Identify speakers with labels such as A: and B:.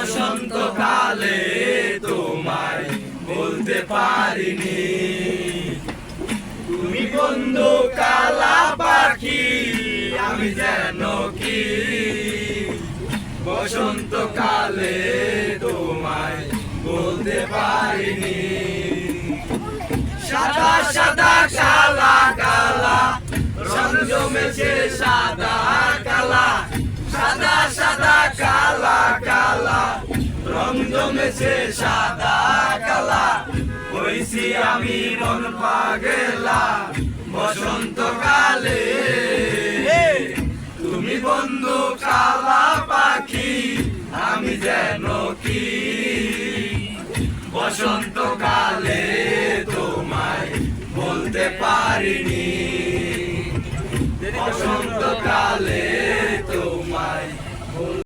A: বসন্তকালে তোমায় বলতে পারিনি। তুমি বন্ধু কালা পাখি, আমি যেন কি বসন্তকালে তোমায় বলতে পারিনি। সাদা সাদা কালা কালা রং জমেছে সাদা কালা, সাদা সাদা কালা কালা রং জমেছে সাদা কালা। হইছি আমি মন পাগলা বসন্তকালে। তুমি বন্ধু কালা পাখি, আমি যেন কি বসন্তকালে তোমায় বলতে পারিনি। বসন্তকালে তোমায়